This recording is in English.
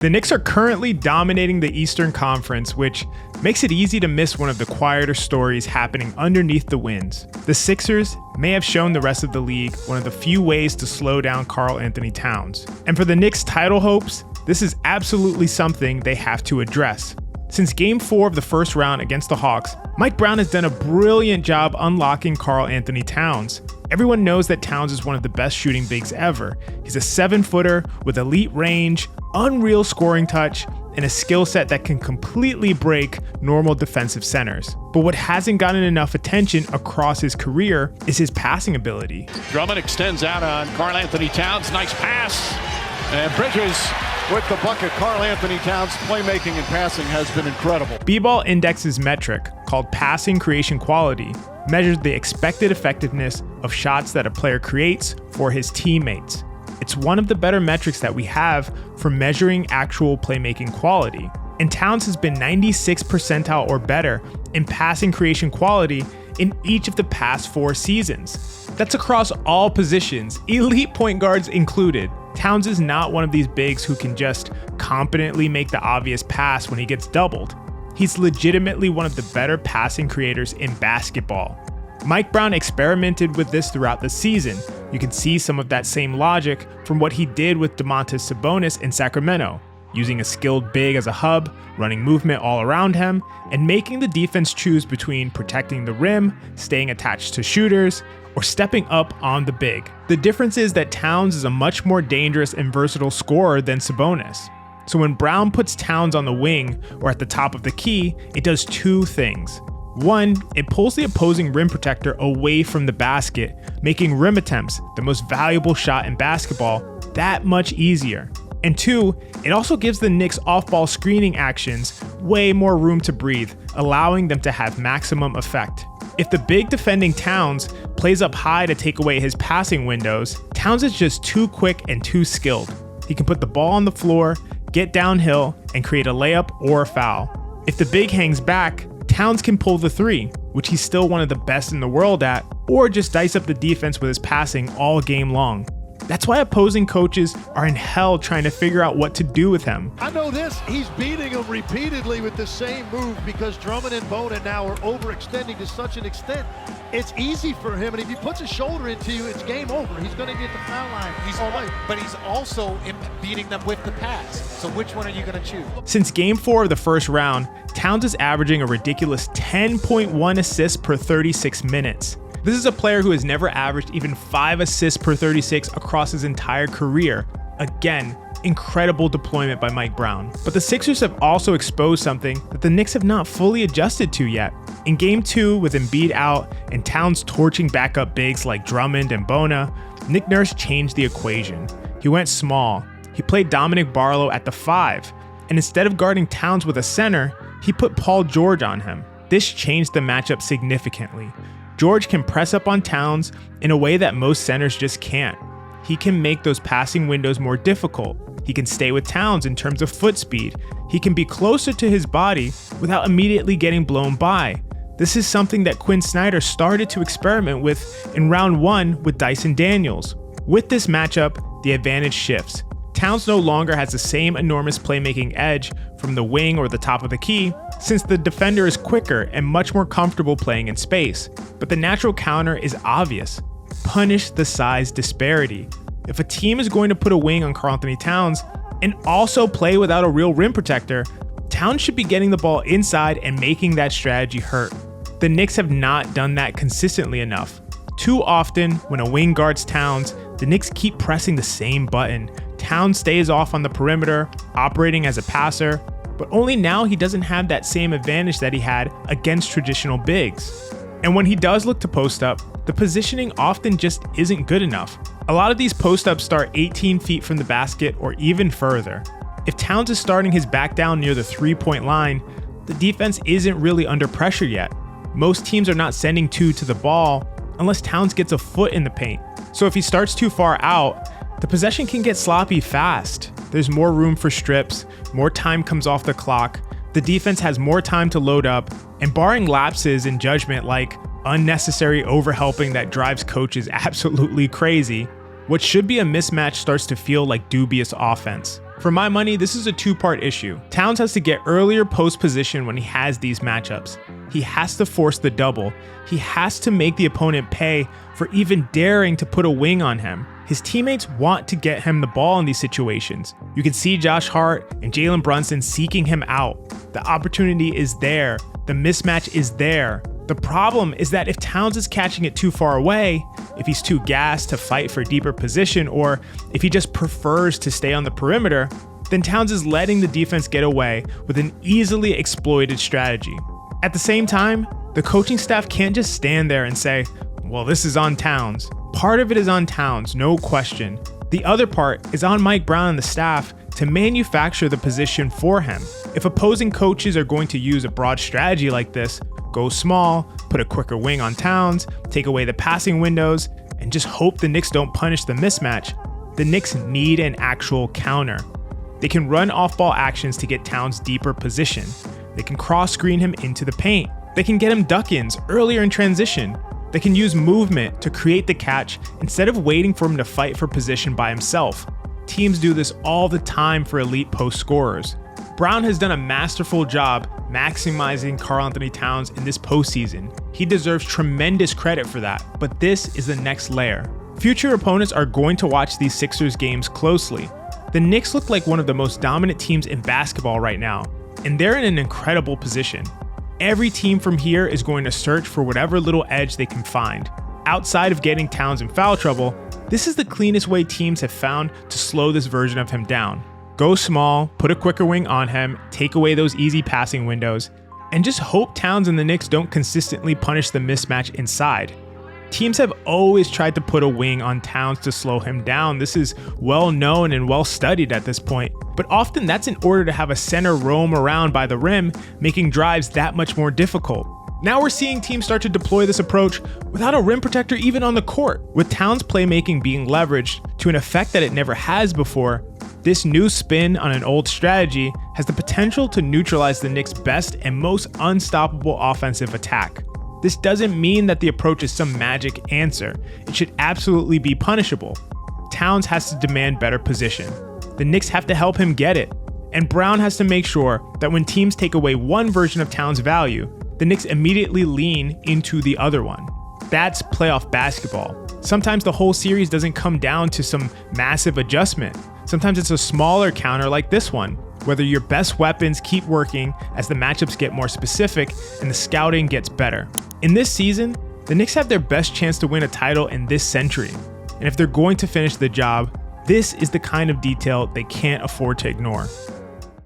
The Knicks are currently dominating the Eastern Conference, which makes it easy to miss one of the quieter stories happening underneath the wins. The Sixers may have shown the rest of the league one of the few ways to slow down Karl-Anthony Towns. And for the Knicks' title hopes, this is absolutely something they have to address. Since Game 4 of the first round against the Hawks, Mike Brown has done a brilliant job unlocking Karl-Anthony Towns. Everyone knows that Towns is one of the best shooting bigs ever. He's a 7-footer with elite range, unreal scoring touch, and a skill set that can completely break normal defensive centers. But what hasn't gotten enough attention across his career is his passing ability. Drummond extends out on Karl-Anthony Towns. Nice pass. And Bridges with the bucket. Karl-Anthony Towns' playmaking and passing has been incredible. B-Ball Index's metric, called passing creation quality, measures the expected effectiveness of shots that a player creates for his teammates. It's one of the better metrics that we have for measuring actual playmaking quality. And Towns has been 96th percentile or better in passing creation quality in each of the past 4 seasons. That's across all positions, elite point guards included. Towns is not one of these bigs who can just competently make the obvious pass when he gets doubled. He's legitimately one of the better passing creators in basketball. Mike Brown experimented with this throughout the season. You can see some of that same logic from what he did with Domantas Sabonis in Sacramento, using a skilled big as a hub, running movement all around him, and making the defense choose between protecting the rim, staying attached to shooters, or stepping up on the big. The difference is that Towns is a much more dangerous and versatile scorer than Sabonis. So when Brown puts Towns on the wing or at the top of the key, it does 2 things. 1, it pulls the opposing rim protector away from the basket, making rim attempts, the most valuable shot in basketball, that much easier. And 2, it also gives the Knicks off-ball screening actions way more room to breathe, allowing them to have maximum effect. If the big defending Towns plays up high to take away his passing windows, Towns is just too quick and too skilled. He can put the ball on the floor, get downhill, and create a layup or a foul. If the big hangs back, Towns can pull the 3, which he's still one of the best in the world at, or just dice up the defense with his passing all game long. That's why opposing coaches are in hell trying to figure out what to do with him. I know this, he's beating him repeatedly with the same move because Drummond and Bona now are overextending to such an extent. It's easy for him, and if he puts a shoulder into you, it's game over. He's going to get the foul line. But he's also beating them with the pass. So which one are you going to choose? Since Game 4 of the first round, Towns is averaging a ridiculous 10.1 assists per 36 minutes. This is a player who has never averaged even 5 assists per 36 across his entire career. Again, incredible deployment by Mike Brown. But the Sixers have also exposed something that the Knicks have not fully adjusted to yet. In Game 2, with Embiid out and Towns torching backup bigs like Drummond and Bona, Nick Nurse changed the equation. He went small. He played Dominic Barlow at the 5, and instead of guarding Towns with a center, he put Paul George on him. This changed the matchup significantly. George can press up on Towns in a way that most centers just can't. He can make those passing windows more difficult. He can stay with Towns in terms of foot speed. He can be closer to his body without immediately getting blown by. This is something that Quinn Snyder started to experiment with in round 1 with Dyson Daniels. With this matchup, the advantage shifts. Towns no longer has the same enormous playmaking edge from the wing or the top of the key, since the defender is quicker and much more comfortable playing in space. But the natural counter is obvious. Punish the size disparity. If a team is going to put a wing on Karl-Anthony Towns and also play without a real rim protector, Towns should be getting the ball inside and making that strategy hurt. The Knicks have not done that consistently enough. Too often, when a wing guards Towns, the Knicks keep pressing the same button. Towns stays off on the perimeter, operating as a passer, but only now he doesn't have that same advantage that he had against traditional bigs. And when he does look to post up, the positioning often just isn't good enough. A lot of these post-ups start 18 feet from the basket or even further. If Towns is starting his back down near the 3-point line, the defense isn't really under pressure yet. Most teams are not sending 2 to the ball unless Towns gets a foot in the paint. So if he starts too far out, the possession can get sloppy fast. There's more room for strips, more time comes off the clock, the defense has more time to load up, and barring lapses in judgment like unnecessary overhelping that drives coaches absolutely crazy, what should be a mismatch starts to feel like dubious offense. For my money, this is a two-part issue. Towns has to get earlier post position when he has these matchups. He has to force the double. He has to make the opponent pay for even daring to put a wing on him. His teammates want to get him the ball in these situations. You can see Josh Hart and Jalen Brunson seeking him out. The opportunity is there. The mismatch is there. The problem is that if Towns is catching it too far away, if he's too gassed to fight for a deeper position, or if he just prefers to stay on the perimeter, then Towns is letting the defense get away with an easily exploited strategy. At the same time, the coaching staff can't just stand there and say, well, this is on Towns. Part of it is on Towns, no question. The other part is on Mike Brown and the staff to manufacture the position for him. If opposing coaches are going to use a broad strategy like this, go small, put a quicker wing on Towns, take away the passing windows, and just hope the Knicks don't punish the mismatch, the Knicks need an actual counter. They can run off-ball actions to get Towns deeper position. They can cross-screen him into the paint. They can get him duck-ins earlier in transition. They can use movement to create the catch instead of waiting for him to fight for position by himself. Teams do this all the time for elite post scorers. Brown has done a masterful job maximizing Karl-Anthony Towns in this postseason. He deserves tremendous credit for that, but this is the next layer. Future opponents are going to watch these Sixers games closely. The Knicks look like one of the most dominant teams in basketball right now, and they're in an incredible position. Every team from here is going to search for whatever little edge they can find. Outside of getting Towns in foul trouble, this is the cleanest way teams have found to slow this version of him down. Go small, put a quicker wing on him, take away those easy passing windows, and just hope Towns and the Knicks don't consistently punish the mismatch inside. Teams have always tried to put a wing on Towns to slow him down. This is well known and well studied at this point, but often that's in order to have a center roam around by the rim, making drives that much more difficult. Now we're seeing teams start to deploy this approach without a rim protector even on the court. With Towns' playmaking being leveraged to an effect that it never has before, this new spin on an old strategy has the potential to neutralize the Knicks' best and most unstoppable offensive attack. This doesn't mean that the approach is some magic answer. It should absolutely be punishable. Towns has to demand better position. The Knicks have to help him get it. And Brown has to make sure that when teams take away one version of Towns' value, the Knicks immediately lean into the other one. That's playoff basketball. Sometimes the whole series doesn't come down to some massive adjustment. Sometimes it's a smaller counter like this one, whether your best weapons keep working as the matchups get more specific and the scouting gets better. In this season, the Knicks have their best chance to win a title in this century. And if they're going to finish the job, this is the kind of detail they can't afford to ignore.